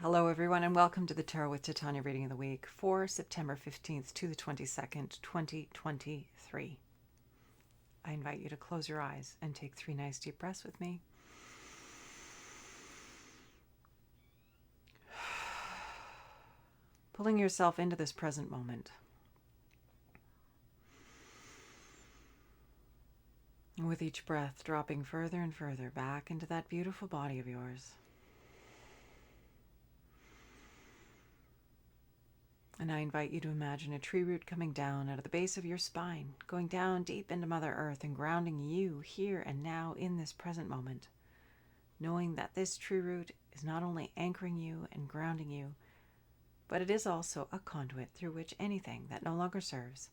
Hello, everyone, and welcome to the Tarot with Titania reading of the week for September 15th to the 22nd, 2023. I invite you to close your eyes and take 3 nice deep breaths with me. Pulling yourself into this present moment. And with each breath, dropping further and further back into that beautiful body of yours. And I invite you to imagine a tree root coming down out of the base of your spine, going down deep into Mother Earth and grounding you here and now in this present moment, knowing that this tree root is not only anchoring you and grounding you, but it is also a conduit through which anything that no longer serves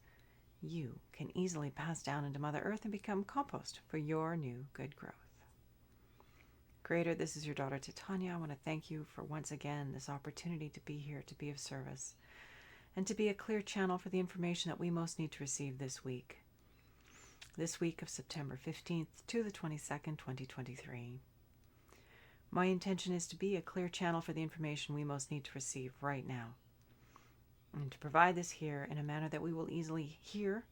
you can easily pass down into Mother Earth and become compost for your new good growth. Creator, this is your daughter Titania. I want to thank you for once again this opportunity to be here, to be of service, and to be a clear channel for the information that we most need to receive this week of September 15th to the 22nd, 2023. My intention is to be a clear channel for the information we most need to receive right now, and to provide this here in a manner that we will easily hear,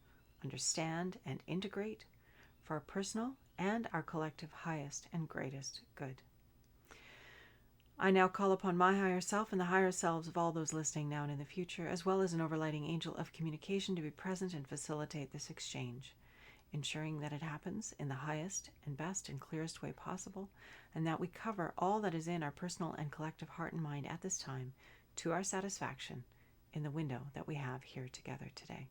understand, and integrate for our personal and our collective highest and greatest good. I now call upon my higher self and the higher selves of all those listening now and in the future, as well as an overlighting angel of communication, to be present and facilitate this exchange, ensuring that it happens in the highest and best and clearest way possible, and that we cover all that is in our personal and collective heart and mind at this time to our satisfaction in the window that we have here together today.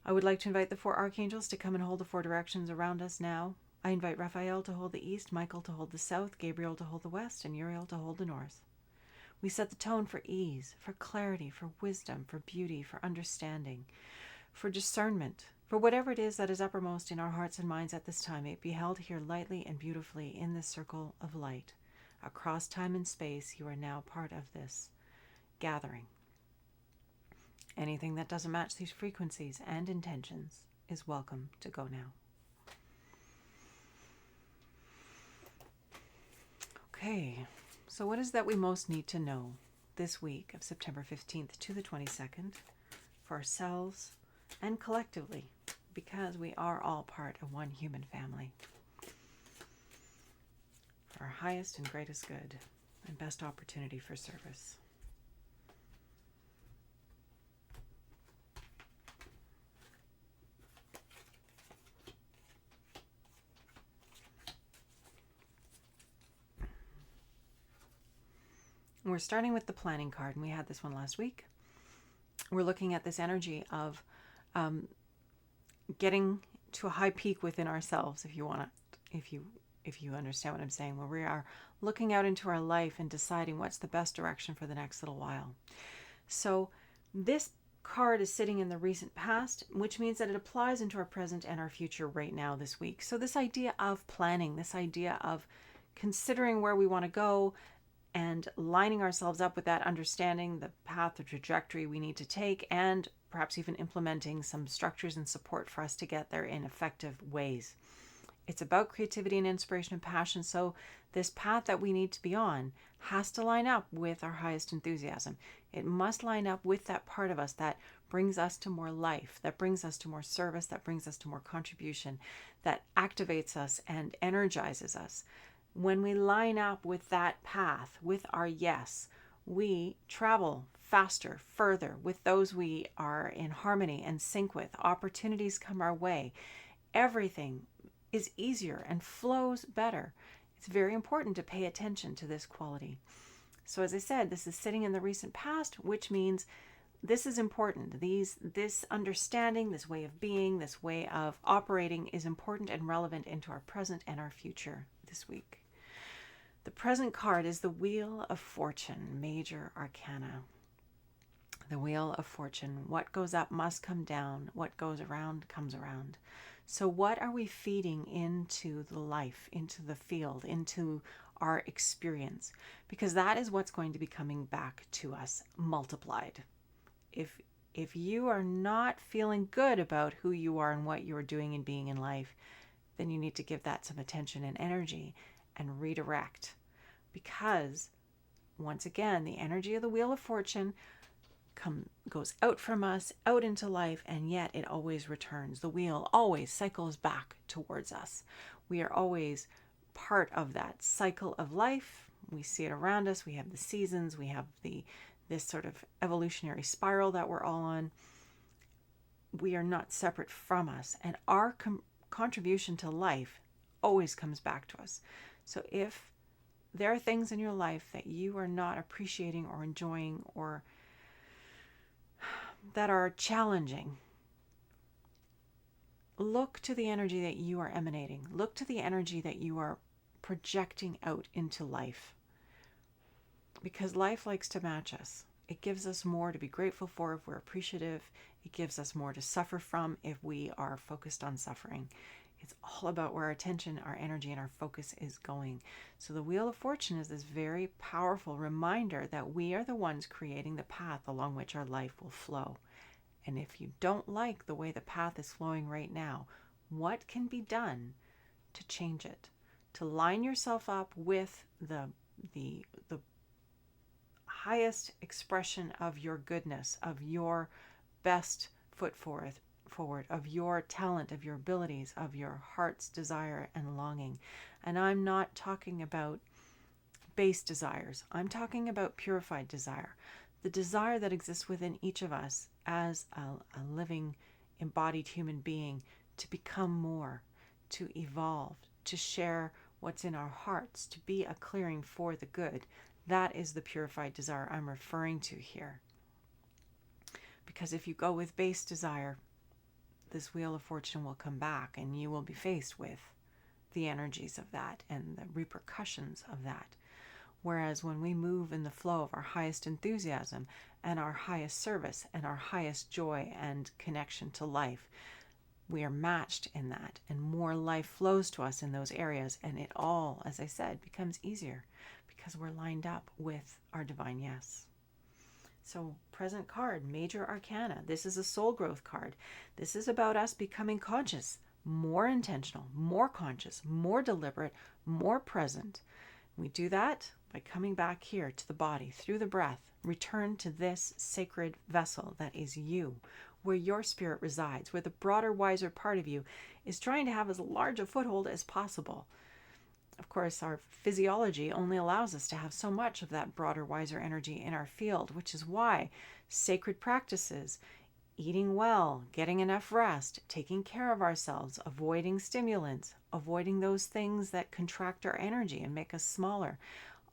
I would like to invite the 4 archangels to come and hold the 4 directions around us now. I invite Raphael to hold the east, Michael to hold the south, Gabriel to hold the west, and Uriel to hold the north. We set the tone for ease, for clarity, for wisdom, for beauty, for understanding, for discernment, for whatever it is that is uppermost in our hearts and minds at this time. May it be held here lightly and beautifully in this circle of light. Across time and space, you are now part of this gathering. Anything that doesn't match these frequencies and intentions is welcome to go now. Okay, so what is that we most need to know this week of September 15th to the 22nd for ourselves and collectively, because we are all part of one human family, for our highest and greatest good and best opportunity for service. We're starting with the planning card, and we had this one last week. We're looking at this energy of getting to a high peak within ourselves, if you understand what I'm saying, where we are looking out into our life and deciding what's the best direction for the next little while. So this card is sitting in the recent past, which means that it applies into our present and our future right now this week. So this idea of planning, this idea of considering where we want to go, and lining ourselves up with that, understanding the path, the trajectory we need to take, and perhaps even implementing some structures and support for us to get there in effective ways. It's about creativity and inspiration and passion, so this path that we need to be on has to line up with our highest enthusiasm. It must line up with that part of us that brings us to more life, that brings us to more service, that brings us to more contribution, that activates us and energizes us. When we line up with that path, with our yes, we travel faster, further with those we are in harmony and sync with. Opportunities come our way. Everything is easier and flows better. It's very important to pay attention to this quality. So as I said, this is sitting in the recent past, which means this is important. This understanding, this way of being, this way of operating is important and relevant into our present and our future this week. The present card is the Wheel of Fortune, Major Arcana. The Wheel of Fortune. What goes up must come down. What goes around comes around. So what are we feeding into the life, into the field, into our experience? Because that is what's going to be coming back to us multiplied. If you are not feeling good about who you are and what you are doing and being in life, then you need to give that some attention and energy and redirect, because once again, the energy of the Wheel of Fortune goes out from us, out into life, and yet it always returns. The wheel always cycles back towards us. We are always part of that cycle of life. We see it around us. We have the seasons. We have this sort of evolutionary spiral that we're all on. We are not separate from us, and our contribution to life always comes back to us. So if there are things in your life that you are not appreciating or enjoying, or that are challenging, look to the energy that you are emanating. Look to the energy that you are projecting out into life. Because life likes to match us. It gives us more to be grateful for if we're appreciative. It gives us more to suffer from if we are focused on suffering. It's all about where our attention, our energy, and our focus is going. So the Wheel of Fortune is this very powerful reminder that we are the ones creating the path along which our life will flow. And if you don't like the way the path is flowing right now, what can be done to change it? To line yourself up with the highest expression of your goodness, of your best foot forward, of your talent, of your abilities, of your heart's desire and longing. And I'm not talking about base desires. I'm talking about purified desire. The desire that exists within each of us as a living, embodied human being to become more, to evolve, to share what's in our hearts, to be a clearing for the good. That is the purified desire I'm referring to here. Because if you go with base desire, this Wheel of Fortune will come back and you will be faced with the energies of that and the repercussions of that. Whereas when we move in the flow of our highest enthusiasm and our highest service and our highest joy and connection to life, we are matched in that, and more life flows to us in those areas, and it all, as I said, becomes easier because we're lined up with our divine yes. So present card, Major Arcana. This is a soul growth card. This is about us becoming conscious, more intentional, more conscious, more deliberate, more present. We do that by coming back here to the body through the breath. Return to this sacred vessel that is you, where your spirit resides, where the broader, wiser part of you is trying to have as large a foothold as possible. Of course, our physiology only allows us to have so much of that broader, wiser energy in our field, which is why sacred practices, eating well, getting enough rest, taking care of ourselves, avoiding stimulants, avoiding those things that contract our energy and make us smaller.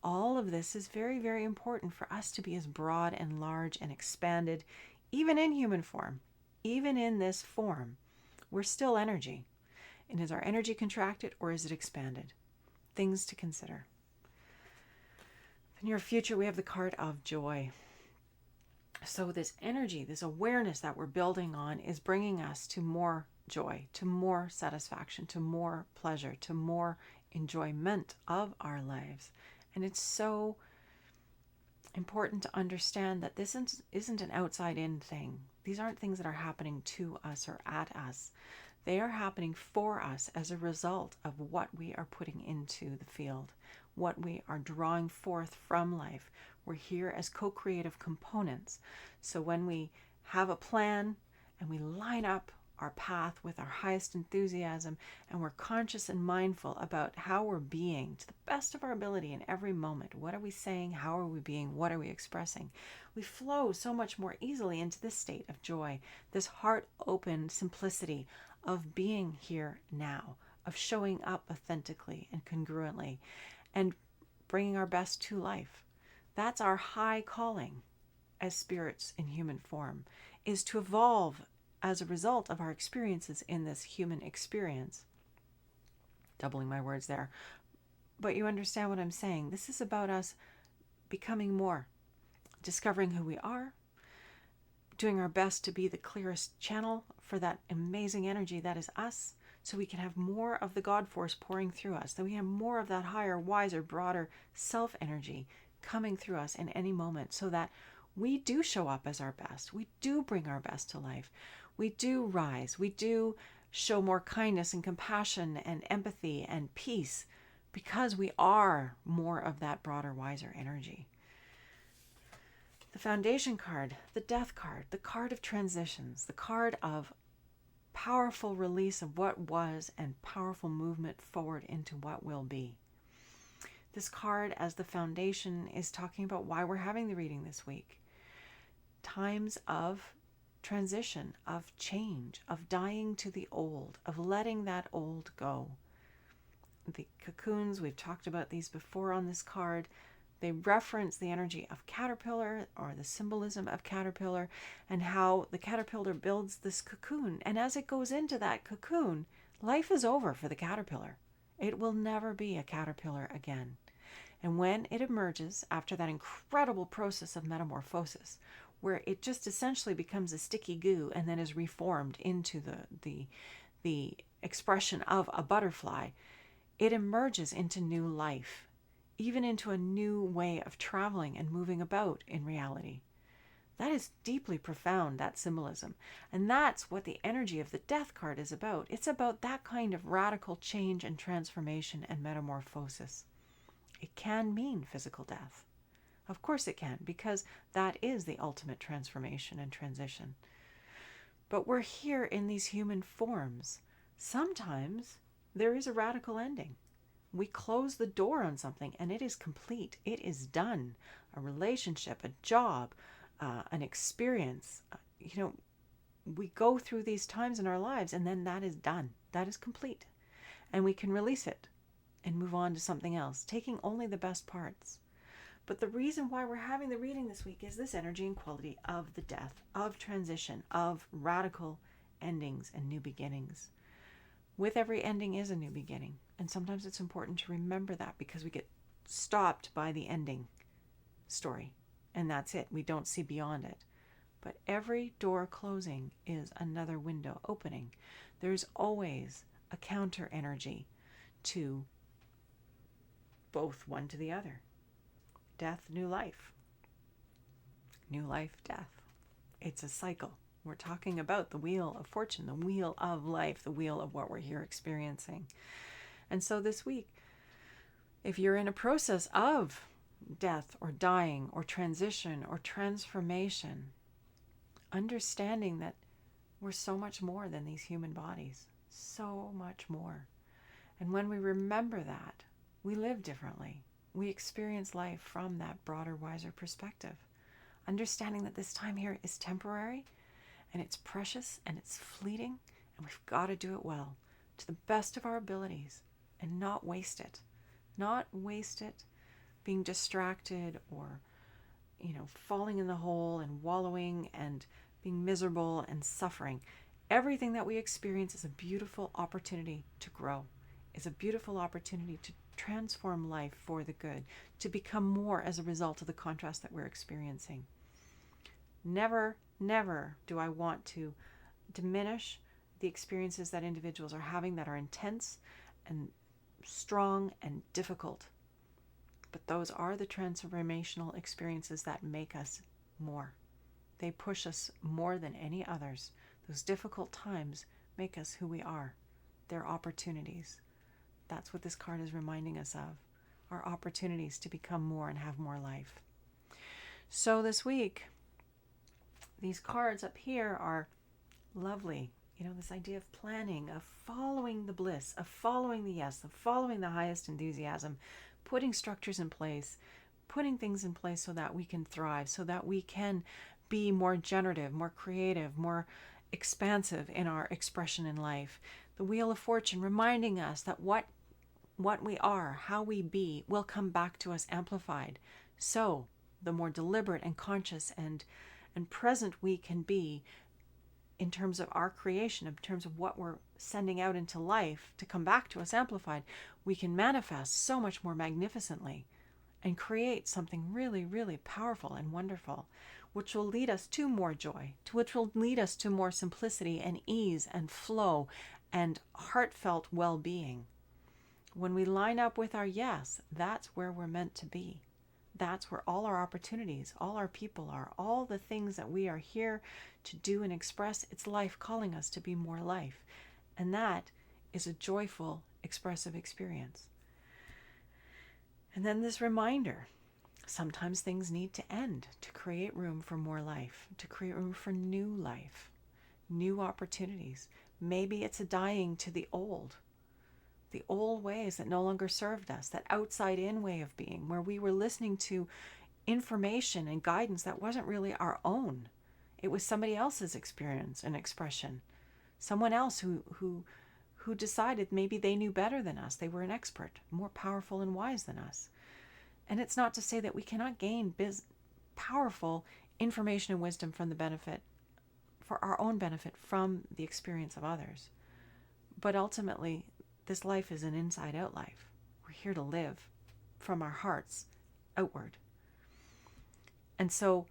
All of this is very, very important for us to be as broad and large and expanded, even in human form, even in this form. We're still energy. And is our energy contracted or is it expanded? Things to consider. In your future, we have the card of joy. So this energy, this awareness that we're building on is bringing us to more joy, to more satisfaction, to more pleasure, to more enjoyment of our lives. And it's so important to understand that this isn't an outside-in thing. These aren't things that are happening to us or at us. They are happening for us as a result of what we are putting into the field, what we are drawing forth from life. We're here as co-creative components. So when we have a plan and we line up our path with our highest enthusiasm and we're conscious and mindful about how we're being to the best of our ability in every moment, what are we saying, how are we being, what are we expressing, we flow so much more easily into this state of joy, this heart-open simplicity of being here now, of showing up authentically and congruently and bringing our best to life. That's our high calling as spirits in human form, is to evolve as a result of our experiences in this human experience. Doubling my words there. But you understand what I'm saying. This is about us becoming more, discovering who we are, doing our best to be the clearest channel for that amazing energy that is us, so we can have more of the God force pouring through us, that we have more of that higher, wiser, broader self energy coming through us in any moment, so that we do show up as our best. We do bring our best to life. We do rise. We do show more kindness and compassion and empathy and peace because we are more of that broader, wiser energy. The Foundation card, the Death card, the card of transitions, the card of powerful release of what was and powerful movement forward into what will be. This card, as the Foundation, is talking about why we're having the reading this week. Times of transition, of change, of dying to the old, of letting that old go. The cocoons, we've talked about these before on this card. They reference the energy of caterpillar, or the symbolism of caterpillar, and how the caterpillar builds this cocoon. And as it goes into that cocoon, life is over for the caterpillar. It will never be a caterpillar again. And when it emerges after that incredible process of metamorphosis, where it just essentially becomes a sticky goo and then is reformed into the expression of a butterfly, it emerges into new life, even into a new way of traveling and moving about in reality. That is deeply profound, that symbolism. And that's what the energy of the Death card is about. It's about that kind of radical change and transformation and metamorphosis. It can mean physical death. Of course it can, because that is the ultimate transformation and transition. But we're here in these human forms. Sometimes there is a radical ending. We close the door on something and it is complete. It is done. A relationship, a job, an experience. We go through these times in our lives and then that is done. That is complete. And we can release it and move on to something else, taking only the best parts. But the reason why we're having the reading this week is this energy and quality of the death, of transition, of radical endings and new beginnings. With every ending is a new beginning. And sometimes it's important to remember that, because we get stopped by the ending story. And that's it. We don't see beyond it. But every door closing is another window opening. There's always a counter energy to both, one to the other. Death, new life. New life, death. It's a cycle. We're talking about the wheel of fortune, the wheel of life, the wheel of what we're here experiencing. And so this week, if you're in a process of death or dying or transition or transformation, understanding that we're so much more than these human bodies, so much more. And when we remember that, we live differently. We experience life from that broader, wiser perspective. Understanding that this time here is temporary, and it's precious, and it's fleeting, and we've got to do it well, to the best of our abilities, and not waste it. Not waste it being distracted or, falling in the hole and wallowing and being miserable and suffering. Everything that we experience is a beautiful opportunity to grow. It's a beautiful opportunity to transform life for the good, to become more as a result of the contrast that we're experiencing. Never, never do I want to diminish the experiences that individuals are having that are intense and strong and difficult. But those are the transformational experiences that make us more. They push us more than any others. Those difficult times make us who we are. They're opportunities. That's what this card is reminding us of. Our opportunities to become more and have more life. So this week, these cards up here are lovely. This idea of planning, of following the bliss, of following the yes, of following the highest enthusiasm, putting structures in place, putting things in place so that we can thrive, so that we can be more generative, more creative, more expansive in our expression in life. The Wheel of Fortune reminding us that what we are, how we be, will come back to us amplified. So the more deliberate and conscious and present we can be in terms of our creation, in terms of what we're sending out into life to come back to us amplified, we can manifest so much more magnificently and create something really, really powerful and wonderful, which will lead us to more joy, which will lead us to more simplicity and ease and flow and heartfelt well-being. When we line up with our yes, that's where we're meant to be. That's where all our opportunities, all our people are, all the things that we are here to do and express. It's life calling us to be more life. And that is a joyful, expressive experience. And then this reminder Sometimes things need to end to create room for more life, to create room for new life, new opportunities. Maybe it's a dying to the old ways that no longer served us, that outside in way of being, where we were listening to information and guidance that wasn't really our own. It was somebody else's experience and expression. Someone else who decided maybe they knew better than us. They were an expert, more powerful and wise than us. And it's not to say that we cannot gain powerful information and wisdom from the benefit, for our own benefit, from the experience of others. But ultimately, this life is an inside-out life. We're here to live from our hearts outward. And so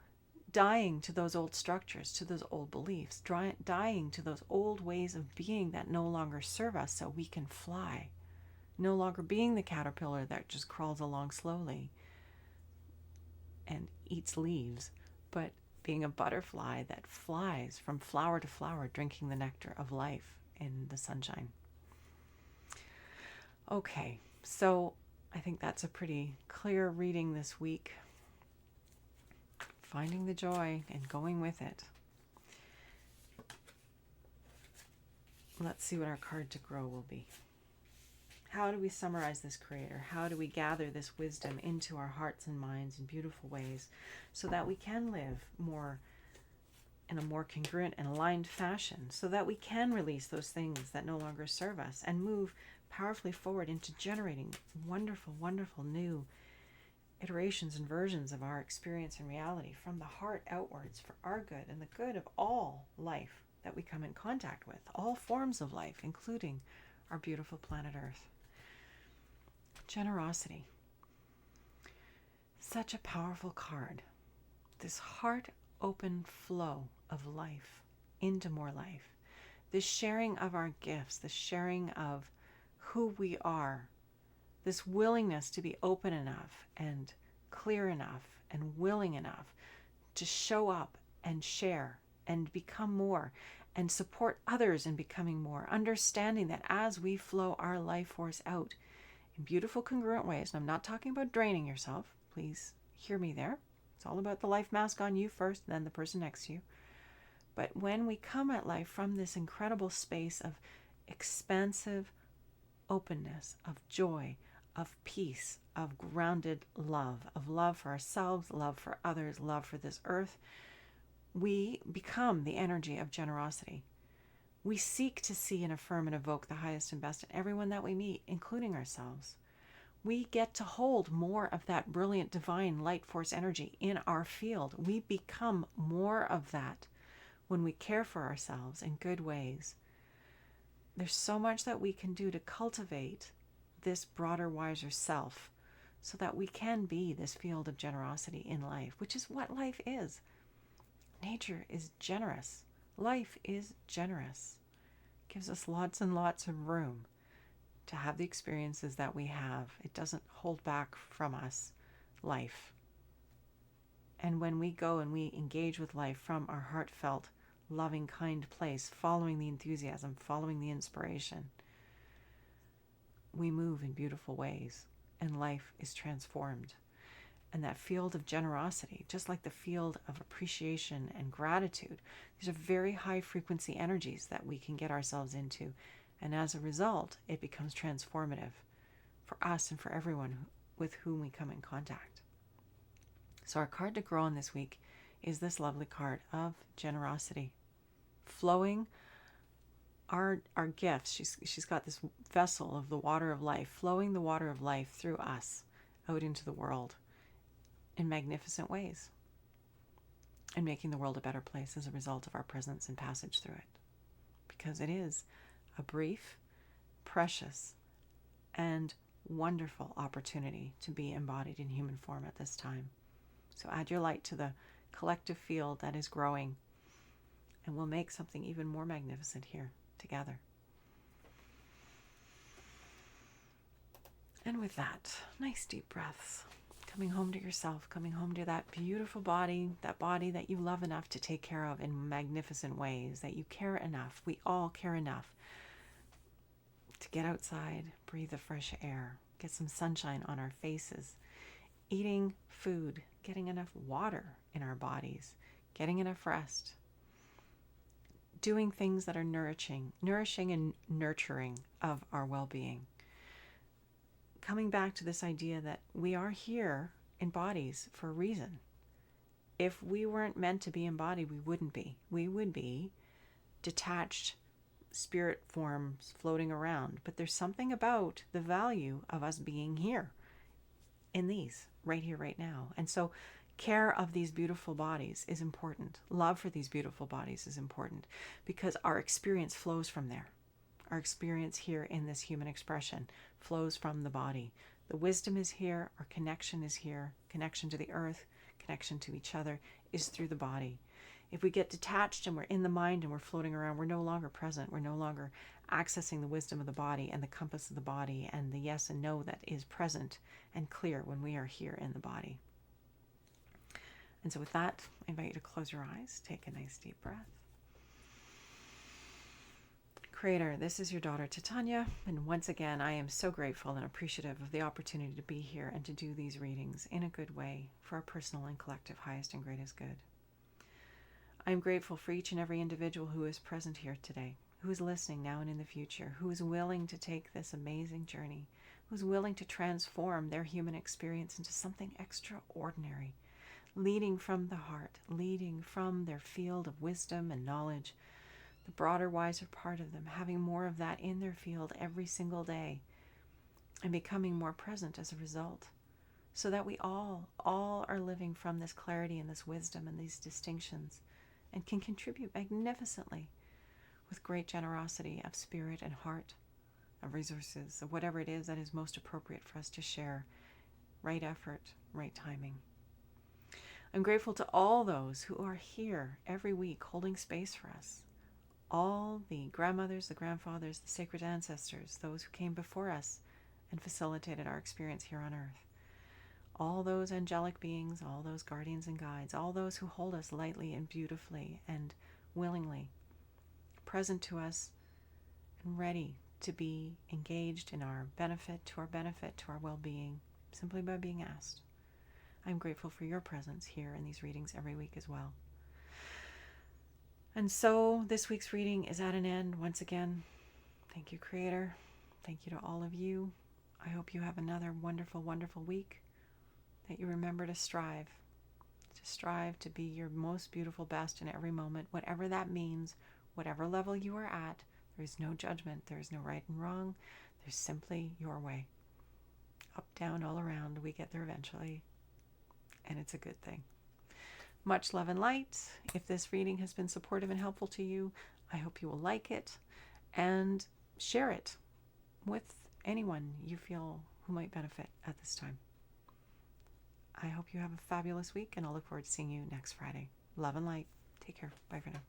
dying to those old structures, to those old beliefs, dying to those old ways of being that no longer serve us so we can fly. No longer being the caterpillar that just crawls along slowly and eats leaves, but being a butterfly that flies from flower to flower, drinking the nectar of life in the sunshine. Okay, so I think that's a pretty clear reading this week. Finding the joy and going with it. Let's see what our card to grow will be. How do we summarize this creator? How do we gather this wisdom into our hearts and minds in beautiful ways so that we can live more in a more congruent and aligned fashion, so that we can release those things that no longer serve us and move powerfully forward into generating wonderful, wonderful new iterations and versions of our experience and reality from the heart outwards for our good and the good of all life that we come in contact with, all forms of life, including our beautiful planet Earth. Generosity. Such a powerful card. This heart open flow of life into more life. This sharing of our gifts, the sharing of who we are, this willingness to be open enough and clear enough and willing enough to show up and share and become more and support others in becoming more, understanding that as we flow our life force out in beautiful, congruent ways, and I'm not talking about draining yourself, please hear me there. It's all about the life mask on you first, then the person next to you. But when we come at life from this incredible space of expansive openness, of joy, of peace, of grounded love, of love for ourselves, love for others, love for this earth, we become the energy of generosity. We seek to see and affirm and evoke the highest and best in everyone that we meet, including ourselves. We get to hold more of that brilliant divine light force energy in our field. We become more of that when we care for ourselves in good ways. There's so much that we can do to cultivate this broader, wiser self so that we can be this field of generosity in life, which is what life is. Nature is generous. Life is generous. It gives us lots and lots of room to have the experiences that we have. It doesn't hold back from us life. And when we go and we engage with life from our heartfelt, loving, kind place, following the enthusiasm, following the inspiration, we move in beautiful ways and life is transformed. And that field of generosity, just like the field of appreciation and gratitude, these are very high frequency energies that we can get ourselves into. And as a result, it becomes transformative for us and for everyone with whom we come in contact. So our card to grow on this week is this lovely card of generosity. Flowing our gifts. She's got this vessel of the water of life, flowing the water of life through us out into the world in magnificent ways, and making the world a better place as a result of our presence and passage through it. Because it is a brief, precious, and wonderful opportunity to be embodied in human form at this time. So add your light to the collective field that is growing, and we'll make something even more magnificent here together. And with that, nice deep breaths. Coming home to yourself, coming home to that beautiful body that you love enough to take care of in magnificent ways, that you care enough. We all care enough to get outside, breathe the fresh air, get some sunshine on our faces, eating food, getting enough water in our bodies, getting enough rest, doing things that are nourishing and nurturing of our well-being. Coming back to this idea that we are here in bodies for a reason. If we weren't meant to be embodied, we wouldn't be. We would be detached spirit forms floating around. But there's something about the value of us being here in these, right here, right now. And so care of these beautiful bodies is important. Love for these beautiful bodies is important because our experience flows from there. Our experience here in this human expression flows from the body. The wisdom is here. Our connection is here. Connection to the earth, connection to each other is through the body. If we get detached and we're in the mind and we're floating around, we're no longer present. We're no longer accessing the wisdom of the body and the compass of the body and the yes and no that is present and clear when we are here in the body. And so with that, I invite you to close your eyes, take a nice deep breath. Creator, this is your daughter Titania, and once again I am so grateful and appreciative of the opportunity to be here and to do these readings in a good way for our personal and collective highest and greatest good. I am grateful for each and every individual who is present here today, who is listening now and in the future, who is willing to take this amazing journey, who is willing to transform their human experience into something extraordinary, leading from the heart, leading from their field of wisdom and knowledge, the broader, wiser part of them, having more of that in their field every single day and becoming more present as a result, so that we all are living from this clarity and this wisdom and these distinctions and can contribute magnificently with great generosity of spirit and heart, of resources, of whatever it is that is most appropriate for us to share. Right effort, right timing. I'm grateful to all those who are here every week holding space for us. All the grandmothers, the grandfathers, the sacred ancestors, those who came before us and facilitated our experience here on earth. All those angelic beings, all those guardians and guides, all those who hold us lightly and beautifully and willingly, present to us and ready to be engaged in our benefit, to our well-being, simply by being asked. I'm grateful for your presence here in these readings every week as well. And so this week's reading is at an end. Once again, thank you, Creator. Thank you to all of you. I hope you have another wonderful, wonderful week, that you remember to strive to be your most beautiful best in every moment, whatever that means, whatever level you are at. There is no judgment. There is no right and wrong. There's simply your way. Up, down, all around. We get there eventually. And it's a good thing. Much love and light. If this reading has been supportive and helpful to you, I hope you will like it and share it with anyone you feel who might benefit at this time. I hope you have a fabulous week, and I'll look forward to seeing you next Friday. Love and light. Take care. Bye for now.